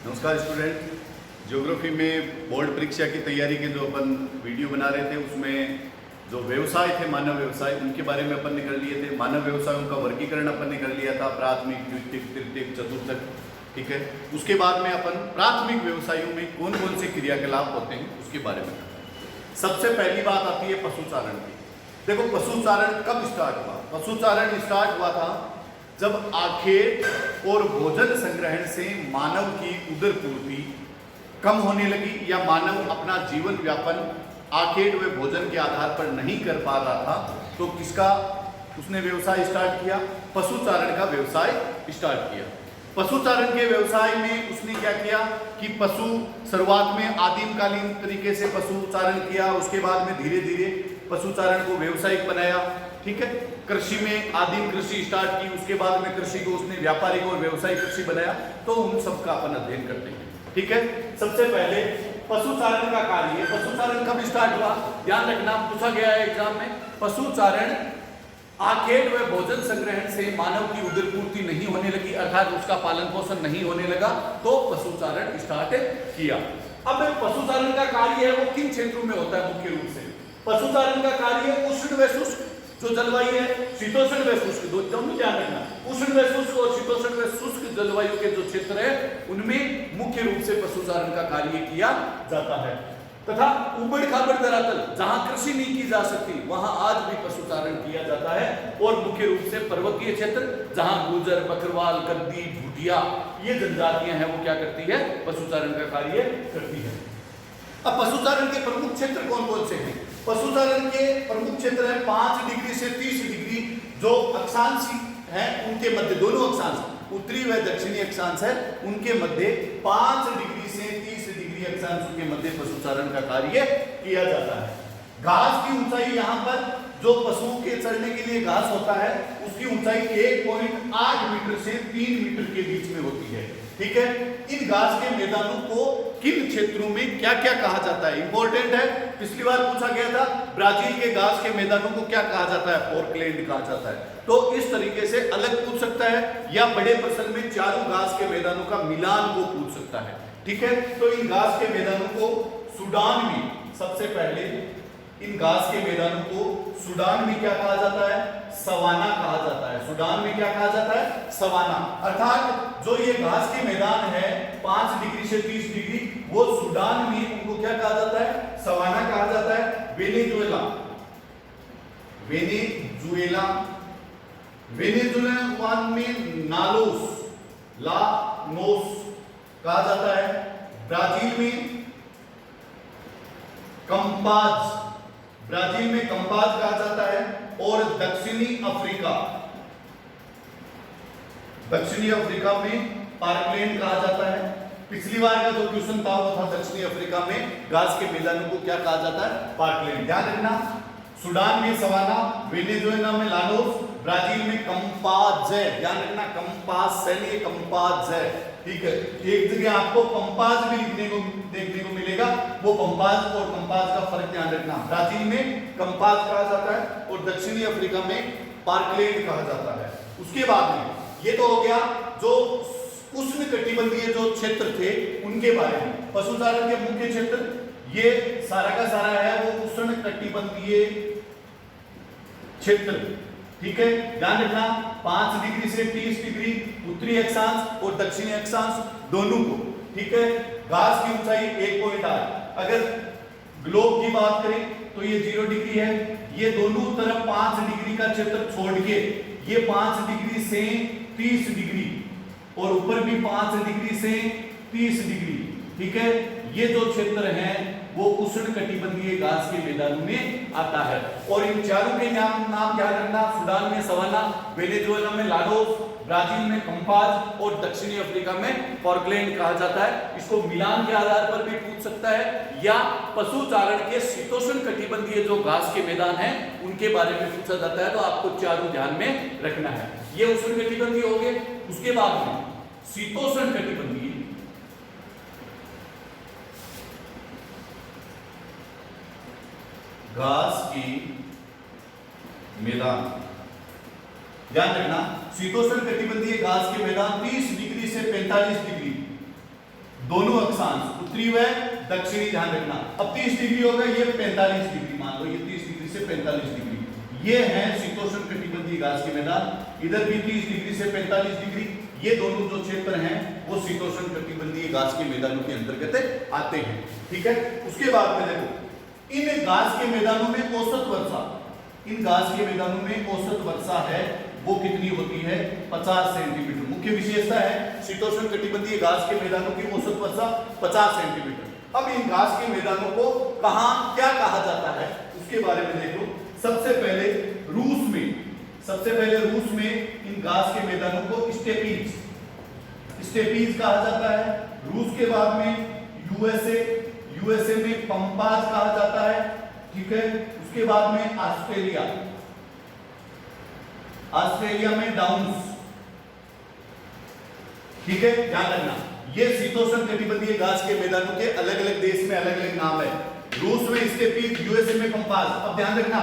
नमस्कार student. Geography में board परीक्षा की तैयारी के जो अपन वीडियो बना रहे थे उसमें जो व्यवसाय थे, मानव व्यवसाय, उनके बारे में अपन ने कर लिए थे। मानव व्यवसायों का वर्गीकरण अपन ने कर लिया था, प्राथमिक, द्वितीयक, तृतीयक, चतुर्थक। ठीक है, उसके बाद में अपन प्राथमिक व्यवसायों में कौन कौन से क्रियाकलाप होते हैं उसके बारे में करते हैं। सबसे पहली बात आती है पशुचारण की। देखो पशुचारण कब स्टार्ट हुआ? पशुचारण स्टार्ट हुआ था जब आखेट और भोजन संग्रहण से मानव की उदर पूर्ति कम होने लगी या मानव अपना जीवन व्यापन आखेट व भोजन के आधार पर नहीं कर पा रहा था, तो किसका उसने व्यवसाय स्टार्ट किया? पशुचारण का व्यवसाय स्टार्ट किया। पशुचारण के व्यवसाय में उसने क्या किया कि पशु शुरुआत में आदिमकालीन तरीके से पशुचारण किया, उसके बाद में धीरे धीरे पशुचारण को व्यावसायिक बनाया। ठीक है, कृषि में आदिम कृषि स्टार्ट की, उसके बाद में कृषि को उसने व्यापारिक और व्यवसायिक कृषि बनाया। तो उन सबका अपन अध्ययन करते हैं। ठीक है, सबसे पहले पशुचारण का कार्य। पशुचारण कब स्टार्ट हुआ? ध्यान रखना, पूछा गया है एग्जाम में। पशुचारण आखेट व भोजन संग्रहण से मानव की उदर पूर्ति नहीं होने लगी, अर्थात उसका पालन पोषण नहीं होने लगा, तो पशुचारण स्टार्ट किया। अब पशुचारण का कार्य है वो किन क्षेत्रों में होता है? मुख्य रूप से पशुचारण का कार्य उष्ण व शुष्क जो जलवायु है, शीतोष्ण व शुष्क, दोनों ध्यान रखना। उष्ण व शुष्क और शीतोष्ण व शुष्क जलवायु के जो क्षेत्र है उनमें मुख्य रूप से पशुचारण का कार्य किया जाता है। तथा उबड़ खाबड़ धरातल जहां कृषि नहीं की जा सकती वहां आज भी पशुचारण किया जाता है। और मुख्य रूप से पर्वतीय क्षेत्र जहां गुर्जर, बकरवाल, गद्दी, भूटिया ये जनजातियां हैं वो क्या करती है? पशुचारण का कार्य करती है। अब पशुचारण के प्रमुख क्षेत्र कौन कौन से हैं? पशुचारण के प्रमुख क्षेत्र है 5 डिग्री से 30 डिग्री जो अक्षांश है उनके मध्य, दोनों अक्षांश उत्तरी व दक्षिणी अक्षांश है उनके मध्य 5 डिग्री से 30 डिग्री अक्षांश के मध्य पशुचारण का कार्य किया जाता है। घास की ऊंचाई यहाँ पर जो पशुओं के चरने के लिए घास होता है उसकी ऊंचाई 1.8 मीटर से 3 मीटर के बीच में होती है। ठीक है, इन घास के मैदानों को किन क्षेत्रों में क्या क्या कहा जाता है? इंपॉर्टेंट है, पिछली बार पूछा गया था। ब्राजील के घास के मैदानों को क्या कहा जाता है? पोर्कलैंड कहा जाता है। तो इस तरीके से अलग पूछ सकता है या बड़े प्रश्न में चारों घास के मैदानों का मिलान को पूछ सकता है। ठीक है, तो इन घास के मैदानों को सूडान में, सबसे पहले इन घास के मैदानों को सूडान में क्या कहा जाता है? सवाना कहा जाता है। सूडान में क्या कहा जाता है? सवाना। अर्थात जो ये घास के मैदान है 5 डिग्री से 30 डिग्री, वो सूडान में उनको क्या कहा जाता है? सवाना कहा जाता है। वेनेजुएला, वेनेजुएला, वेनेजुएला में नालोस, लानोस कहा जाता है। ब्राजील में कंपाज, ब्राजील में कंपाज कहा जाता है। और दक्षिणी अफ्रीका, दक्षिणी अफ्रीका में पार्कलैंड कहा जाता है। पिछली बार का जो क्वेश्चन था वो था दक्षिणी अफ्रीका में घास के मैदानों को क्या कहा जाता है? पार्कलैंड। ध्यान रखना, सूडान में सवाना, वेनेजुएला में लानोस, ब्राजील में कंपाज है। ध्यान रखना, कंपास से नहीं, कंपाज है। ठीक है, एक जगह आपको पंपाज भी देखने को मिलेगा, वो पंपाज और कंपाज का फर्क ध्यान रखना। ब्राजील में कंपाज कहा जाता है और दक्षिणी अफ्रीका में पार्कलैंड कहा जाता है। उसके बाद में ये तो हो गया जो उष्ण कटिबंधीय जो क्षेत्र थे उनके बारे में। पशुचारण के मुख्य क्षेत्र ये सारा का सारा है वो उष्ण कटिबंधीय क्षेत्र। ठीक है, ध्यान रखना, 5 डिग्री से 30 डिग्री उत्तरी अक्षांश और दक्षिणी अक्षांश दोनों को। ठीक है, घास की ऊंचाई 1.8। अगर ग्लोब की बात करें तो ये 0 डिग्री है। ये दोनों तरफ 5 डिग्री का क्षेत्र छोड़ के ये 5 डिग्री से 30 डिग्री और ऊपर भी 5 डिग्री से 30 डिग्री। ठीक है, ये जो क्षेत्र है वो उष्ण कटिबंधीय घास के मैदानों में आता है। और इन चारों के नाम ध्यान रखना, सूडान में सवाना, वेनेजुएला में लानोस, ब्राजील में कंपाज और दक्षिणी अफ्रीका में पोर्कलैंड कहा जाता है। इसको मिलान के आधार पर भी पूछ सकता है या पशुचारण के शीतोष्ण कटिबंधीय जो घास के मैदान हैं उनके बारे में पूछा जाता है। तो आपको चारों ध्यान में रखना है। ये उष्ण कटिबंधीय हो गए। उसके बाद में शीतोष्ण कटिबंधीय, घास की मैदान। ध्यान रखना, शीतोष्ण कटिबंधीय घास के मैदान 30 डिग्री से 45 डिग्री दोनों अक्षांश उत्तरी व दक्षिणी, ध्यान रखना। अब 30 डिग्री होगा, ये 45 डिग्री मान लो, ये 30 डिग्री से 45 डिग्री, ये है शीतोष्ण कटिबंधीय घास के मैदान। इधर भी 30 डिग्री से 45 डिग्री, ये दोनों जो क्षेत्र हैं वो शीतोष्ण कटिबंधीय घास के मैदानों के अंतर्गत आते हैं। ठीक है, उसके बाद में देखो इन घास के मैदानों में औसत वर्षा, इन घास के मैदानों में औसत वर्षा है वो कितनी होती है? 50 सेंटीमीटर। मुख्य विशेषता है शीतोष्ण कटिबंधीय घास के मैदानों की औसत वर्षा 50 सेंटीमीटर। अब इन घास के मैदानों को कहां क्या कहा जाता है उसके बारे में देख लो। सबसे पहले रूस में इन घास के मैदानों को स्टेपीज कहा जाता है। रूस के बाद में यूएसए में पंपाज कहा जाता है। ठीक है, उसके बाद में ऑस्ट्रेलिया में डाउन्स। ठीक है, ध्यान रखना ये शीतोष्ण कटिबंधीय घास के मैदानों के अलग अलग देश में अलग अलग नाम है। रूस में स्टेपीज, यूएसए में पंपाज। अब ध्यान रखना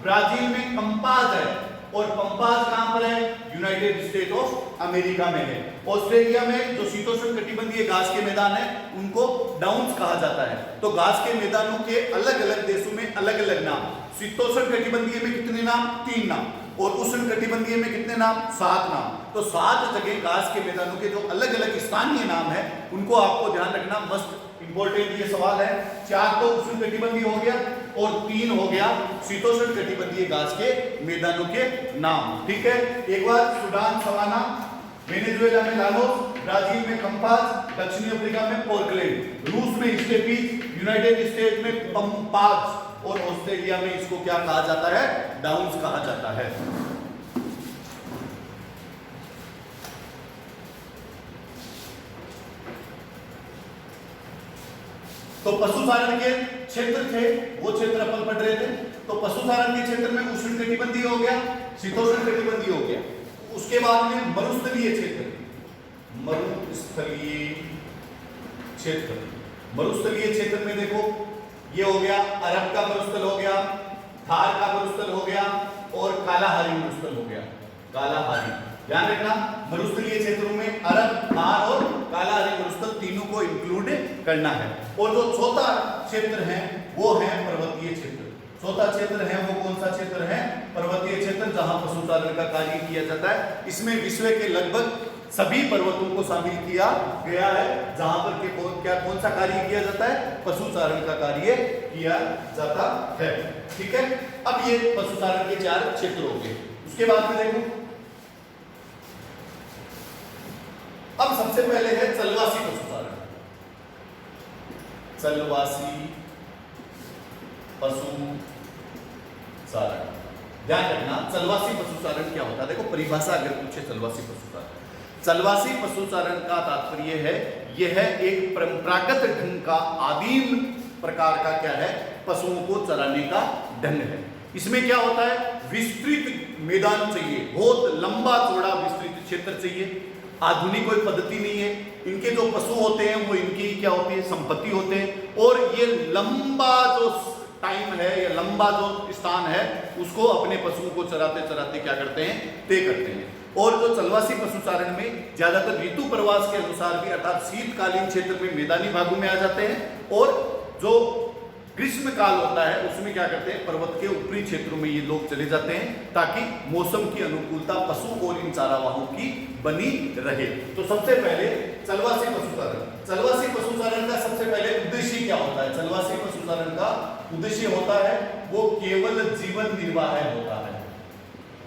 ब्राजील में पंपाज है और पंपाज कहां पर है? यूनाइटेड स्टेट ऑफ अमेरिका में है। ऑस्ट्रेलिया में जो शीतोष्ण कटिबंधीय घास के मैदान है उनको डाउन्स कहा जाता है। तो घास के मैदानों के अलग अलग देशों में अलग अलग नाम। शीतोष्ण कटिबंधीय में कितने नाम? 3 नाम, और उष्ण कटिबंधीय में कितने नाम? 7 नाम। तो 7 जगह घास के मैदानों के जो अलग अलग स्थानीय नाम है उनको आपको ध्यान रखना, मस्त इंपॉर्टेंट ये सवाल है। 4 तो उष्ण कटिबंधीय हो गया और 3 हो गया शीतोष्ण कटिबंधीय घास के मैदानों के नाम। ठीक है, एक बार सूडान सवाना, वेनेजुएला में लानोस, ब्राजील में कंपास, दक्षिणी अफ्रीका में पोर्टलैंड, रूस में स्टेपीज, यूनाइटेड स्टेट में पंपाज और ऑस्ट्रेलिया में इसको क्या कहा जाता है? डाउन्स कहा जाता है। तो पशुचारण के क्षेत्र थे वो क्षेत्र अपन पढ़ रहे थे। तो पशुचारण के क्षेत्र में उष्ण कटिबंधीय हो गया, शीतोष्ण कटिबंधीय हो गया। उसके बाद में मरुस्थलीय क्षेत्र, मरुस्थलीय क्षेत्र में देखो ये हो गया अरब का मरुस्थल हो गया, थार का मरुस्थल हो गया और कालाहारी मरुस्थल हो गया। कालाहारी, ध्यान रखना मरुस्थलीय क्षेत्रों में अरब, थार और कालाहारी मरुस्थल तीनों को इंक्लूड करना है। और जो चौथा क्षेत्र है वो है पर्वतीय क्षेत्र। चौथा क्षेत्र है वो कौन सा क्षेत्र है? पर्वतीय क्षेत्र, जहां पशुचारण का कार्य किया जाता है। इसमें विश्व के लगभग सभी पर्वतों को शामिल किया गया है जहां पर कौन सा कार्य किया जाता है? पशुचारण का कार्य किया जाता है। ठीक है, अब ये पशुचारण के 4 क्षेत्र हो गए। उसके बाद में देखो अब सबसे पहले है चलवासी पशुचारण। चलवासी पशुचारण, ध्यान रखना चलवासी पशुचारण क्या होता है। देखो परिभाषा अगर पूछे चलवासी पशुचारण, चलवासी पशुचारण का तात्पर्य है यह एक परंपरागत ढंग का आदिम प्रकार का क्या है? पशुओं को चराने का ढंग है। इसमें क्या होता है? विस्तृत मैदान चाहिए, बहुत लंबा चौड़ा विस्तृत क्षेत्र चाहिए। आधुनिक कोई पद्धति नहीं है। इनके जो पशु होते हैं वो इनकी क्या होती है? संपत्ति होते हैं। और ये लंबा जो टाइम है या लंबा जो स्थान है उसको अपने पशुओं को चराते चराते क्या करते हैं? तय करते हैं। और जो चलवासी पशुचारण में ज्यादातर ऋतु प्रवास के अनुसार भी, अर्थात शीतकालीन क्षेत्र में मैदानी भागों में आ जाते हैं, और जो ग्रीष्म काल होता है उसमें क्या करते हैं? पर्वत के ऊपरी क्षेत्रों में ये लोग चले जाते हैं ताकि मौसम की अनुकूलता पशु और इन चारावाहों की बनी रहे। तो सबसे पहले चलवासी पशुचारण, चलवासी पशुचारण का सबसे पहले उद्देश्य क्या होता है? चलवासी पशुचारण का उद्देश्य होता है वो केवल जीवन निर्वाह होता है।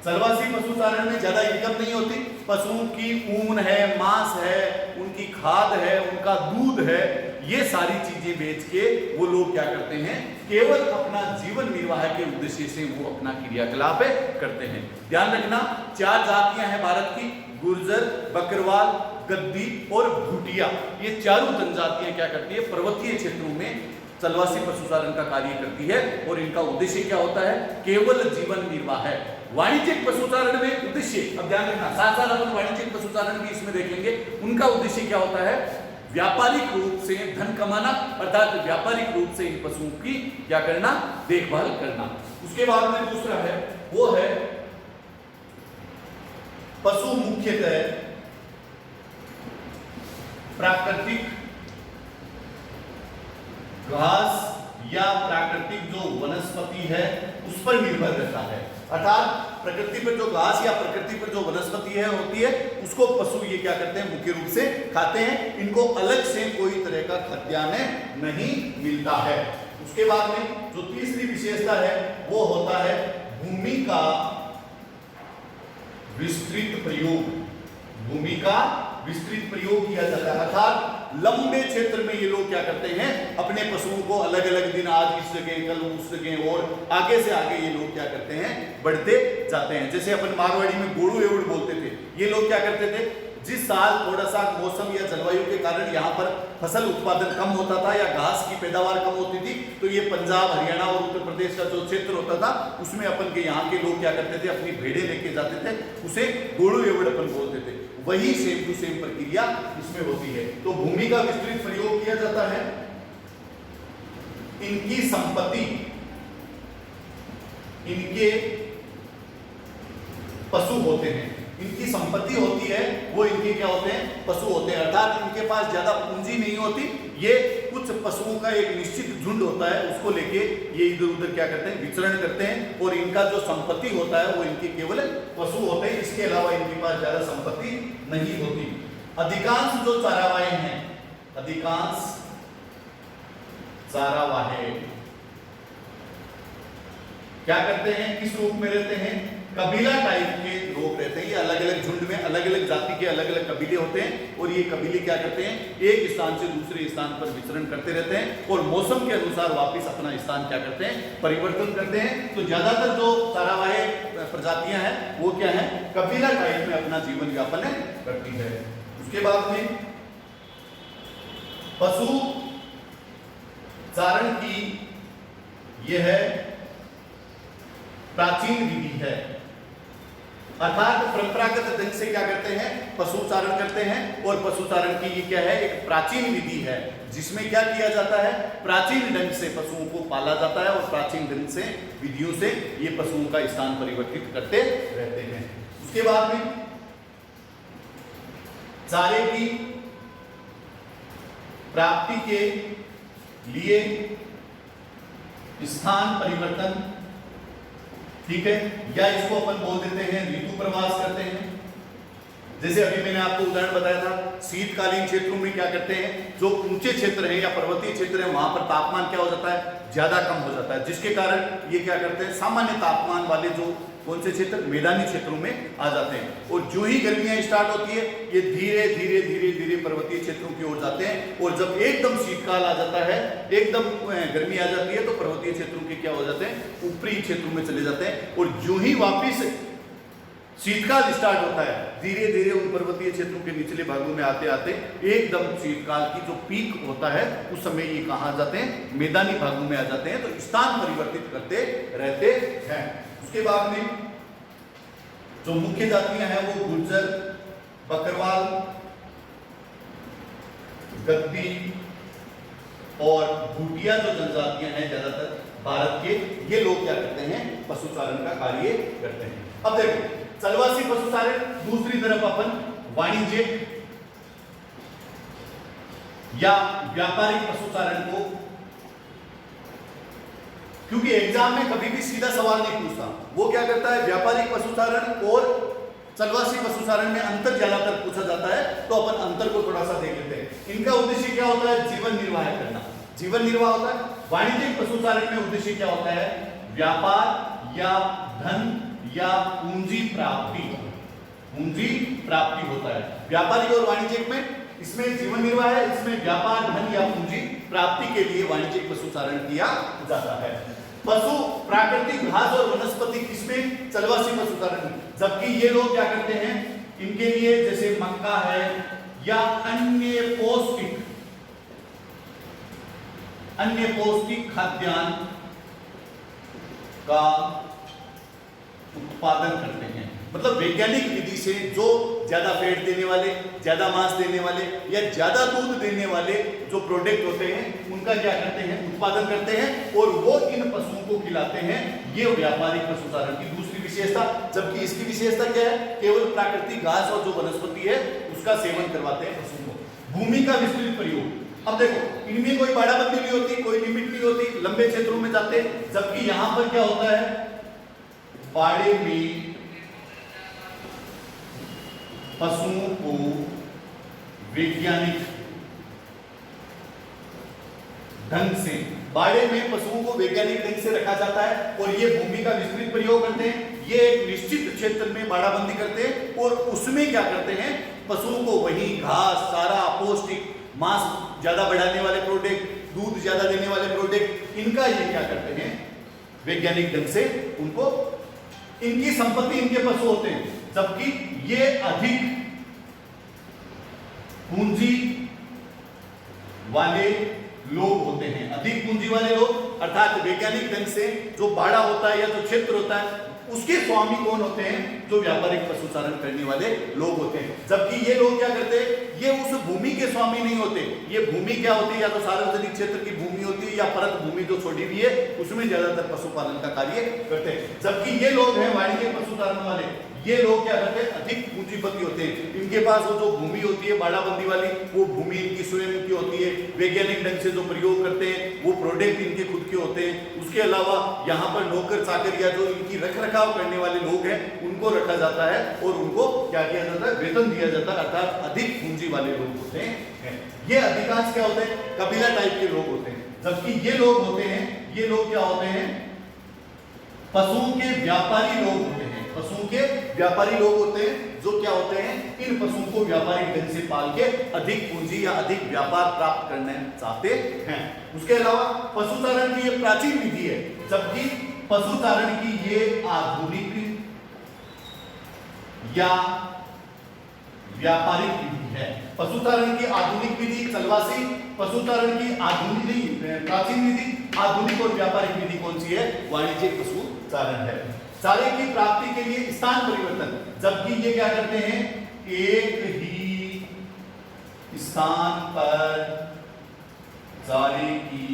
चलवासी पशुचारण में ज्यादा इनकम नहीं होती। पशुओं की ऊन है, मांस है, उनकी खाद है, उनका दूध है, ये सारी चीजें बेच के वो लोग क्या करते हैं? केवल अपना जीवन निर्वाह के उद्देश्य से वो अपना क्रियाकलाप करते हैं। ध्यान रखना 4 जातियां हैं भारत की, गुर्जर, बकरवाल, गद्दी और भूटिया। ये चारों जनजातियां क्या करती है? पर्वतीय क्षेत्रों में चलवासी पशुचारण का कार्य करती है। और इनका उद्देश्य क्या होता है? केवल जीवन निर्वाह है। वाणिज्यिक पशुचारण में उद्देश्य, अब ध्यान रखना साथ साथ अपन वाणिज्यिक पशुचारण भी इसमें देख लेंगे। उनका उद्देश्य क्या होता है? व्यापारिक रूप से धन कमाना, अर्थात व्यापारिक रूप से इन पशुओं की क्या करना? देखभाल करना। उसके बाद में दूसरा है वो है पशु मुख्यतः प्राकृतिक घास या प्राकृतिक जो वनस्पति है उस पर निर्भर रहता है। अर्थात प्रकृति पर जो घास या प्रकृति पर जो वनस्पति है होती है उसको पशु ये क्या करते हैं, मुख्य रूप से खाते हैं। इनको अलग से कोई तरह का खाद्यान्न नहीं मिलता है। उसके बाद में जो तीसरी विशेषता है वो होता है भूमि का विस्तृत प्रयोग। भूमि का विस्तृत प्रयोग किया जाता है, अर्थात लंबे क्षेत्र में ये लोग क्या करते हैं, अपने पशुओं को अलग अलग दिन, आज इस जगह कल उस जगह, और आगे से आगे ये लोग क्या करते हैं, बढ़ते जाते हैं। जैसे अपन मारवाड़ी में गोड़ू एवड़ बोलते थे, ये लोग क्या करते थे, जिस साल थोड़ा सा मौसम या जलवायु के कारण यहाँ पर फसल उत्पादन कम होता था या घास की पैदावार कम होती थी, तो ये पंजाब, हरियाणा और उत्तर प्रदेश का जो क्षेत्र होता था उसमें अपन के यहाँ के लोग क्या करते थे, अपनी भेड़ें लेके जाते थे, उसे गोड़ू एवड़ अपन बोलते थे। वही सेम टू सेम प्रक्रिया इसमें होती है। तो भूमि का विस्तृत प्रयोग किया जाता है। इनकी संपत्ति, इनके पशु होते हैं, इनकी संपत्ति होती है वो इनके क्या होते हैं, पशु होते हैं। अर्थात इनके पास ज्यादा पूंजी नहीं होती, ये कुछ पशुओं का एक निश्चित झुंड होता है, उसको लेके ये इधर उधर क्या करते हैं, विचरण करते हैं, और इनका जो संपत्ति होता है वो इनके केवल पशु होते हैं। इसके अलावा इनके पास ज्यादा संपत्ति नहीं होती। अधिकांश जो चारावाहे हैं, अधिकांश चारावाहे क्या करते हैं, किस रूप में रहते हैं, कबीला टाइप के लोग रहते हैं। ये अलग अलग झुंड में अलग अलग जाति के अलग अलग कबीले होते हैं, और ये कबीले क्या करते हैं, एक स्थान से दूसरे स्थान पर विचरण करते रहते हैं, और मौसम के अनुसार वापस अपना स्थान क्या करते हैं, परिवर्तन करते हैं। तो ज्यादातर जो चारावाहे प्रजातियां हैं वो क्या है, कबीला टाइप में अपना जीवन यापन करती है। उसके बाद में पशु चारण की यह प्राचीन विधि है, अर्थात परंपरागत ढंग से क्या करते हैं, पशुचारण करते हैं। और पशुचारण की ये क्या है, एक प्राचीन विधि है, जिसमें क्या किया जाता है, प्राचीन ढंग से पशुओं को पाला जाता है, और प्राचीन ढंग से विधियों से ये पशुओं का स्थान परिवर्तित करते रहते हैं। उसके बाद में चारे की प्राप्ति के लिए स्थान परिवर्तन, ठीक है, या इसको अपन बोल देते हैं ऋतु प्रवास करते हैं। जैसे अभी मैंने आपको उदाहरण बताया था, शीतकालीन क्षेत्रों में क्या करते हैं, जो ऊंचे क्षेत्र है या पर्वतीय क्षेत्र है वहां पर तापमान क्या हो जाता है, ज्यादा कम हो जाता है, जिसके कारण ये क्या करते हैं, सामान्य तापमान वाले जो कौन से क्षेत्र, मैदानी क्षेत्रों में आ जाते हैं। और जो ही गर्मियां स्टार्ट होती है ये धीरे धीरे धीरे धीरे पर्वतीय क्षेत्रों की ओर जाते हैं, और जब एकदम शीतकाल आ जाता है, एकदम गर्मी आ जाती है, तो पर्वतीय क्षेत्रों के क्या हो जाते हैं, ऊपरी क्षेत्रों में चले जाते हैं। और जो ही वापिस शीतकाल स्टार्ट होता है, धीरे धीरे उन पर्वतीय क्षेत्रों के निचले भागों में आते आते एकदम शीतकाल की जो पीक होता है उस समय ये कहाँ जाते हैं, मैदानी भागों में आ जाते हैं। तो स्थान परिवर्तित करते रहते हैं। उसके बाद में जो मुख्य जातियां हैं वो गुर्जर, बकरवाल, गद्दी और भूटिया जो जनजातियां हैं ज्यादातर भारत के, ये लोग क्या करते हैं, पशुचारण का कार्य करते हैं। अब देखो, चलवासी पशुचारण, दूसरी तरफ अपन वाणिज्यिक या व्यापारिक पशुचारण को, क्योंकि एग्जाम में कभी भी सीधा सवाल नहीं पूछता, वो क्या करता है, व्यापारिक पशुचारण और चलवासी पशुचारण में अंतर ज्यादातर पूछा जाता है, तो अपन अंतर को थोड़ा सा देख लेते हैं। इनका उद्देश्य क्या होता है, जीवन निर्वाह करना, जीवन निर्वाह होता है। वाणिज्यिक पशुचारण में उद्देश्य क्या होता है, व्यापार या धन या पूंजी प्राप्ति, पूंजी प्राप्ति होता है। व्यापारिक और वाणिज्यिक में इसमें जीवन निर्वाह है, इसमें व्यापार, धन या पूंजी प्राप्ति के लिए वाणिज्यिक पशुचारण किया जाता है। पशु प्राकृतिक घास और वनस्पति किसमें, चलवासी पशुचारण में। जबकि ये लोग क्या करते हैं, इनके लिए जैसे मक्का है या अन्य पौष्टिक खाद्यान्न का उत्पादन करते हैं। मतलब वैज्ञानिक विधि से जो ज्यादा फैट देने वाले, ज्यादा मांस देने वाले या ज्यादा दूध देने वाले जो प्रोडक्ट होते हैं उनका क्या करते हैं, उत्पादन करते हैं, और वो इन पशुओं को खिलाते हैं। ये व्यापारिक पशुचारण की दूसरी विशेषता। जबकि इसकी विशेषता क्या है, केवल प्राकृतिक घास और जो वनस्पति है उसका सेवन करवाते हैं पशुओं को। भूमि का विस्तृत प्रयोग, अब देखो इनमें कोई बाड़ाबंदी नहीं होती, कोई लिमिट नहीं होती, लंबे क्षेत्रों में जाते, जबकि यहां पर क्या होता है, बाड़े में पशुओं को वैज्ञानिक ढंग से, बाड़े में पशुओं को वैज्ञानिक ढंग से रखा जाता है और ये भूमि का विस्तृत प्रयोग करते हैं। ये एक निश्चित क्षेत्र में बाड़ाबंदी करते हैं और उसमें क्या करते हैं, पशुओं को वही घास, चारा, पौष्टिक, मांस ज्यादा बढ़ाने वाले प्रोडक्ट, दूध ज्यादा देने वाले प्रोडक्ट, इनका ये क्या करते हैं, वैज्ञानिक ढंग से उनको, इनकी संपत्ति इनके पशु होते हैं, जबकि ये अधिक पूंजी वाले लोग होते हैं। अधिक पूंजी वाले लोग अर्थात वैज्ञानिक ढंग से जो बाड़ा होता है या जो क्षेत्र होता है उसके स्वामी कौन होते हैं, जो व्यापारिक पशुचारण करने वाले लोग होते हैं। जबकि ये लोग क्या करते हैं, ये उस भूमि के स्वामी नहीं होते, ये भूमि क्या होती है, या तो सार्वजनिक क्षेत्र की भूमि होती है या परत भूमि जो छोड़ी हुई है उसमें ज्यादातर पशुपालन का कार्य करते हैं। जबकि ये लोग हैं वाणिज्यिक पशुचारण वाले, ये लोग क्या करते हैं, अधिक पूंजीपति होते हैं। इनके पास वो जो भूमि होती है बाड़ाबंदी वाली, वो भूमि इनकी स्वयं की होती है, वैज्ञानिक ढंग से जो प्रयोग करते हैं वो प्रोडक्ट इनके खुद के होते हैं। उसके अलावा यहाँ पर नौकर चाकर या जो इनकी रख रखाव करने वाले लोग हैं उनको रखा जाता है और उनको क्या किया जाता है, वेतन दिया जाता है, अर्थात अधिक पूंजी वाले लोग होते हैं। ये अधिकांश क्या होते हैं, कबीला टाइप के लोग होते हैं। जबकि ये लोग होते हैं, ये लोग क्या होते हैं, पशुओं के व्यापारी लोग होते हैं। पशुओं के व्यापारी लोग होते हैं जो क्या होते हैं, इन पशुओं को व्यापारिक ढंग से पाल के अधिक पूंजी या अधिक व्यापार प्राप्त करना चाहते हैं। उसके अलावा पशुचारण की ये प्राचीन विधि है, जबकि पशुचारण की ये आधुनिक या व्यापारिक विधि है। पशुचारण की आधुनिक विधि चलवासी, पशुचारण की आधुनिक प्राचीन विधि, आधुनिक और व्यापारिक विधि कौन सी है, वाणिज्यिक पशुचारण है। चारे की प्राप्ति के लिए स्थान परिवर्तन, जबकि ये क्या करते हैं, एक ही स्थान पर चारे की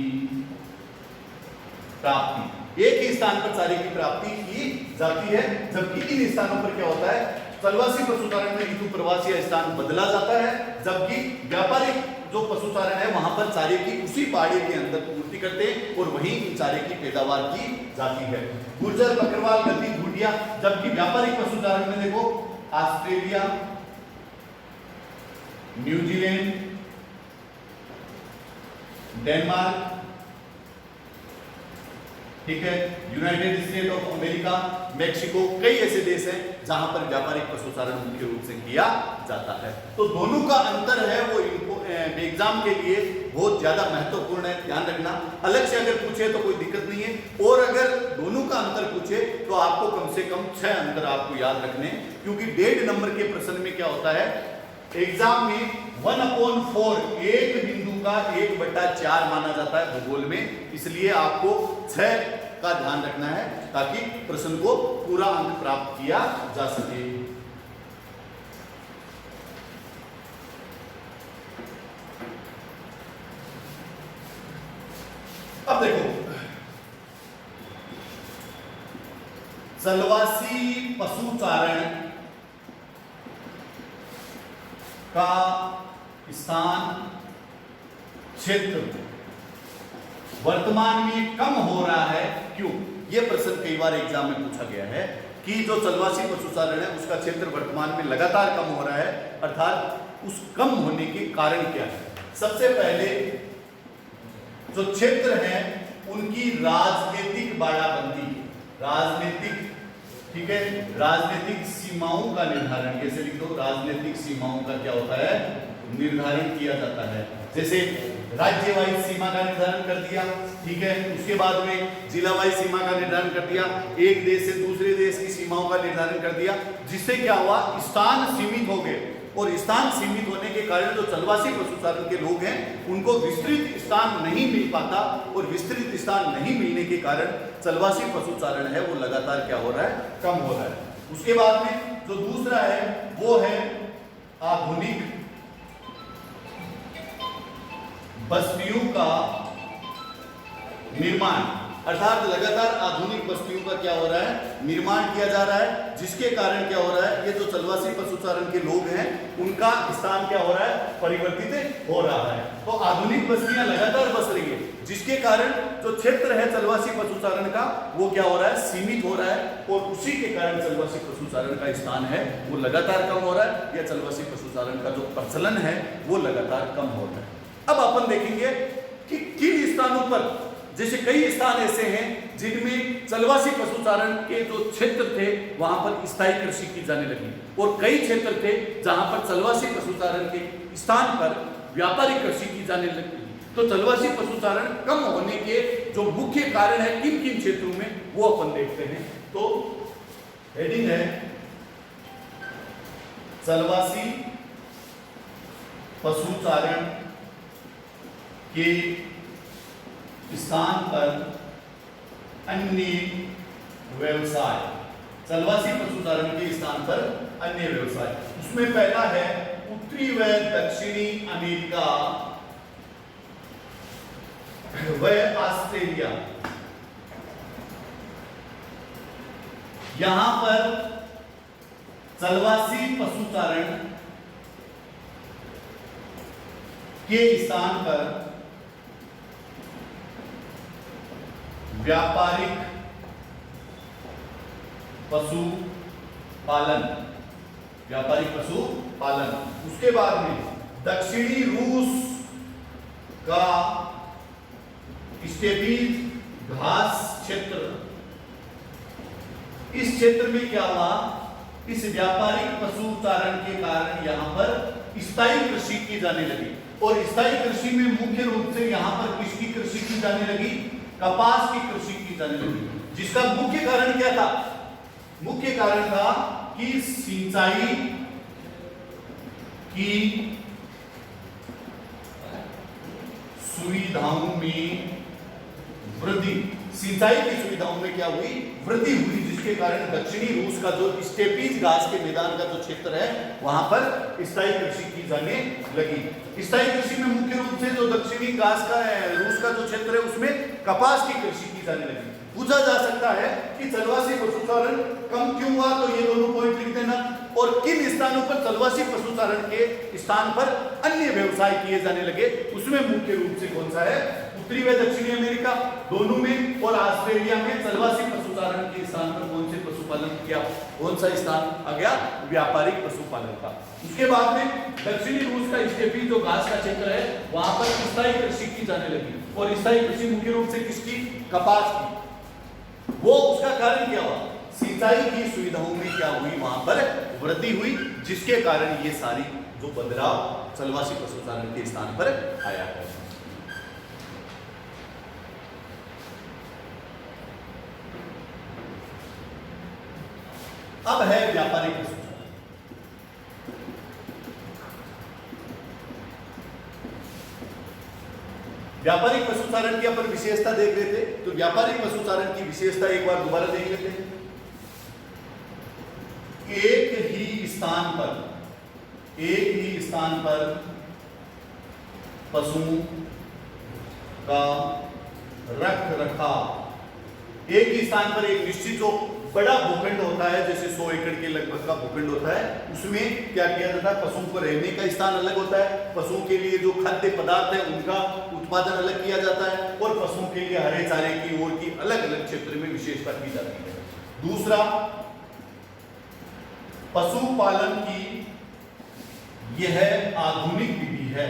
प्राप्ति, एक ही स्थान पर चारे की प्राप्ति की जाती है। जबकि इन स्थानों पर क्या होता है, चलवासी पशुचारण में ऋतु प्रवासी या स्थान बदला जाता है, जबकि व्यापारिक जो पशुचारण है वहां पर चारे की उसी बाड़े के अंदर पूर्ति करते हैं और वहीं इन चारे की पैदावार की जाती है। गुर्जर, बकरवाल, गद्दी, भूटिया। जबकि व्यापारिक पशुचारण में देखो ऑस्ट्रेलिया, न्यूजीलैंड, डेनमार्क, ठीक है, United state of America, Mexico, कई ऐसे देश हैं जहां पर व्यापारिक पशुचारण मुख्य रूप से किया जाता है। तो दोनों का अंतर है वो इनको एग्जाम के लिए बहुत ज्यादा महत्वपूर्ण है, ध्यान रखना। अलग से अगर पूछे तो कोई दिक्कत नहीं है, और अगर दोनों का अंतर पूछे तो आपको कम से कम 6 अंतर आपको याद रखने, क्योंकि 1.5 नंबर के प्रश्न में क्या होता है, एग्जाम में 1/4 एक बिंदु का 1/4 माना जाता है भूगोल में, इसलिए आपको 6 का ध्यान रखना है ताकि प्रश्न को पूरा अंक प्राप्त किया जा सके। अब देखो, चलवासी पशुचारण का स्थान क्षेत्र वर्तमान में कम हो रहा है, क्यों? यह प्रश्न कई बार एग्जाम में पूछा गया है कि जो चलवासी पशुचारण है उसका क्षेत्र वर्तमान में लगातार कम हो रहा है, अर्थात उस कम होने के कारण क्या है। सबसे पहले जो क्षेत्र है उनकी राजनीतिक बाड़ाबंदी, राजनीतिक, ठीक है, राजनीतिक सीमाओं का निर्धारण, कैसे लिख दो, राजनीतिक सीमाओं का क्या होता है, निर्धारण किया जाता है। जैसे राज्य वाइज सीमा का निर्धारण कर दिया, ठीक है, उसके बाद में जिला वाइज सीमा का निर्धारण कर दिया, एक देश से दूसरे देश की सीमाओं का निर्धारण कर दिया, जिससे क्या हुआ, स्थान सीमित हो गए, और स्थान सीमित होने के कारण जो चलवासी पशुचारण के लोग हैं उनको विस्तृत स्थान नहीं मिल पाता, और विस्तृत स्थान नहीं मिलने के कारण चलवासी पशुचारण है वो लगातार क्या हो रहा है, कम हो रहा है। उसके बाद में जो दूसरा है वो है आधुनिक बस्तियों का निर्माण, अर्थात लगातार आधुनिक बस्तियों का क्या हो रहा है, निर्माण किया जा रहा है, जिसके कारण क्या हो रहा है, ये जो चलवासी पशुचारण के लोग हैं उनका स्थान क्या हो रहा है, परिवर्तित हो रहा है। तो आधुनिक बस्तियां लगातार बस रही है, जिसके कारण जो क्षेत्र है चलवासी पशुचारण का वो क्या हो रहा है, सीमित हो रहा है, और उसी के कारण चलवासी पशुचारण का स्थान है वो लगातार कम हो रहा है, या चलवासी पशुचारण का जो प्रचलन है वो लगातार कम हो रहा है। अब अपन देखेंगे कि किन स्थानों पर, जैसे कई स्थान ऐसे हैं जिनमें चलवासी पशुचारण के जो क्षेत्र थे वहां पर स्थायी कृषि की जाने लगी, और कई क्षेत्र थे जहां पर चलवासी पशुचारण के स्थान पर व्यापारिक कृषि की जाने लगी। तो चलवासी पशुचारण कम होने के जो मुख्य कारण है किन किन क्षेत्रों में, वो अपन देखते हैं। तो हेडिंग है चलवासी पशुचारण के स्थान पर अन्य व्यवसाय, चलवासी पशुचारण के स्थान पर अन्य व्यवसाय। उसमें पहला है उत्तरी व दक्षिणी अमेरिका व ऑस्ट्रेलिया। यहां पर चलवासी पशुचारण के स्थान पर व्यापारिक पशु पालन, व्यापारिक पशु पालन। उसके बाद में दक्षिणी रूस का स्टेपीज घास क्षेत्र, इस क्षेत्र में क्या हुआ, इस व्यापारिक पशुचारण के कारण यहां पर स्थायी कृषि की जाने लगी, और स्थायी कृषि में मुख्य रूप से यहां पर किसकी कृषि की जाने लगी, कपास की कृषि की जाने लगी। जिसका मुख्य कारण क्या था, मुख्य कारण था कि सिंचाई की सुविधाओं में वृद्धि, सिंचाई की सुविधाओं में क्या हुई, वृद्धि हुई, जिसके कारण दक्षिणी रूस का जो स्टेपीज घास के मैदान का जो क्षेत्र है वहां पर स्थायी कृषि की जाने लगी। स्थायी कृषि में मुख्य रूप से जो दक्षिणी घास का रूस का जो क्षेत्र है उसमें कपास की कृषि की जाने लगी। पूछा जा सकता है कि चलवासी पशुचारण कम क्यों हुआ, तो ये दोनों पॉइंट लिख देना, और किन स्थानों पर चलवासी पशुचारण के स्थान पर अन्य व्यवसाय किए जाने लगे, उसमें मुख्य रूप से कौन सा है, उत्तरी व दक्षिणी अमेरिका दोनों में, और ऑस्ट्रेलिया में चलवासी पशुचारण के स्थान पर कौन से पशुपालन किया, कौन सा स्थान आ गया, व्यापारिक पशुपालन का। उसके बाद में दक्षिणी रूस का स्टेपी जो घास का क्षेत्र है वहां पर स्थायी कृषि की जाने लगी, और स्थायी कृषि मुख्य रूप से किसकी, कपास की। वो उसका कारण क्या हुआ, सिंचाई की सुविधाओं में क्या हुई, वहां पर वृद्धि हुई, जिसके कारण ये सारी जो बदलाव चलवासी पशुचारण के स्थान पर आया है। अब है व्यापारिक पशुचारण। व्यापारिक पशुचारण की अपन विशेषता देख रहे थे, तो व्यापारिक पशुचारण की विशेषता एक बार दोबारा देख लेते हैं। एक ही स्थान पर पशुओं का रख रखाव, एक ही स्थान पर एक निश्चित जो बड़ा भूखंड होता है, जैसे 100 एकड़ के लगभग का भूखंड होता है, उसमें क्या किया जाता है, पशुओं को रहने का स्थान अलग होता है, पशुओं के लिए जो खाद्य पदार्थ है उनका उत्पादन अलग किया जाता है, और पशुओं के लिए हरे चारे की और की अलग अलग क्षेत्र में विशेषता की जाती है। दूसरा, पशुपालन की यह आधुनिक विधि है।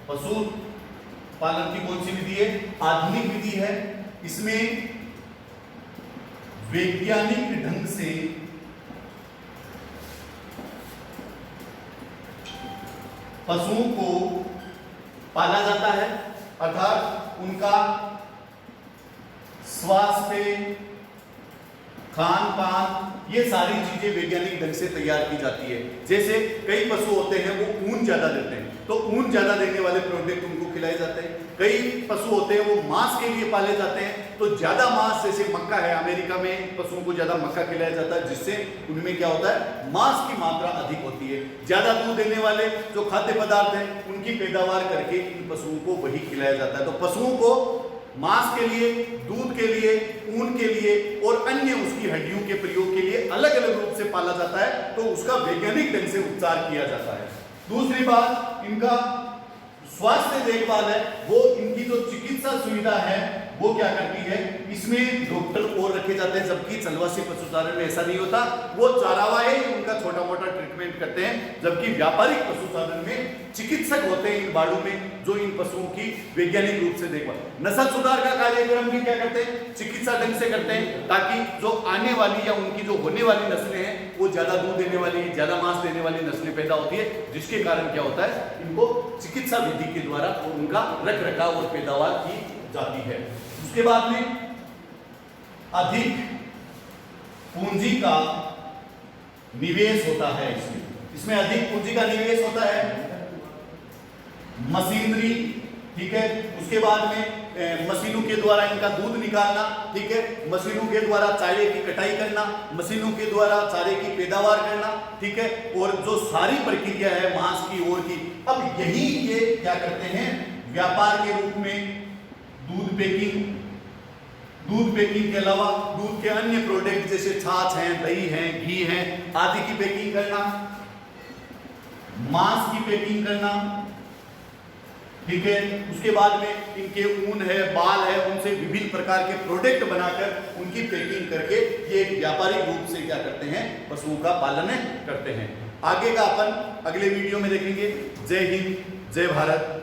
पशुपालन की कौन सी विधि है, आधुनिक विधि है। इसमें वैज्ञानिक ढंग से पशुओं को पाला जाता है, अर्थात उनका स्वास्थ्य, खान पान, ये सारी चीजें वैज्ञानिक ढंग से तैयार की जाती है। जैसे कई पशु होते हैं वो ऊन ज्यादा देते हैं, तो ऊन ज्यादा देने वाले प्रोडक्ट उनको खिलाए जाते हैं। कई पशु होते हैं वो मांस के लिए पाले जाते हैं, तो ज्यादा मांस, जैसे मक्का है, अमेरिका में पशुओं को ज्यादा मक्का खिलाया जाता है, जिससे उनमें क्या होता है, मांस की मात्रा अधिक होती है। ज्यादा दूध देने वाले जो खाद्य पदार्थ हैं उनकी पैदावार करके इन पशुओं को वही खिलाया जाता है। तो पशुओं को मांस के लिए, दूध के लिए, ऊन के लिए और अन्य उसकी हड्डियों के प्रयोग के लिए अलग अलग रूप से पाला जाता है, तो उसका वैज्ञानिक ढंग से उपचार किया जाता है। दूसरी बात, इनका स्वास्थ्य देखभाल है, वो इनकी जो चिकित्सा सुविधा है वो क्या करती है, इसमें डॉक्टर और रखे जाते हैं, जबकि चलवासी पशुचारण में ऐसा नहीं होता, वो चारावाहे उनका छोटा मोटा ट्रीटमेंट करते हैं, जबकि व्यापारिक पशुचारण में चिकित्सक होते हैं इन बाड़ों में, जो इन पशुओं की वैज्ञानिक रूप से देखभाल। नस्ल सुधार का कार्यक्रम भी क्या करते हैं, चिकित्सा ढंग से करते हैं, ताकि जो आने वाली या उनकी जो होने वाली नस्लें हैं वो ज्यादा दूध देने वाली, ज्यादा मांस देने वाली नस्लें पैदा होती है, जिसके कारण क्या होता है, इनको चिकित्सा विधि के द्वारा उनका रख रखाव और पैदावार की जाती है। उसके बाद में अधिक पूंजी का निवेश होता है, इसमें अधिक पूंजी का निवेश होता है, मशीनरी, ठीक है। उसके बाद में मशीनों के द्वारा इनका दूध निकालना, ठीक है, मशीनों के द्वारा चारे की कटाई करना, मशीनों के द्वारा चारे की पैदावार करना, ठीक है, और जो सारी प्रक्रिया है मांस की और की, अब यही ये क्या करते हैं, व्यापार के रूप में दूध पैकिंग के अलावा दूध के अन्य प्रोडक्ट जैसे छाछ है, दही है, घी है आदि की पैकिंग करना, मांस की पैकिंग करना, ठीक है। उसके बाद में इनके ऊन है, बाल है, उनसे विभिन्न प्रकार के प्रोडक्ट बनाकर उनकी पैकिंग करके ये एक व्यापारिक रूप से क्या करते हैं, पशुओं का पालन करते हैं। आगे का अपन अगले वीडियो में देखेंगे। जय हिंद, जय भारत।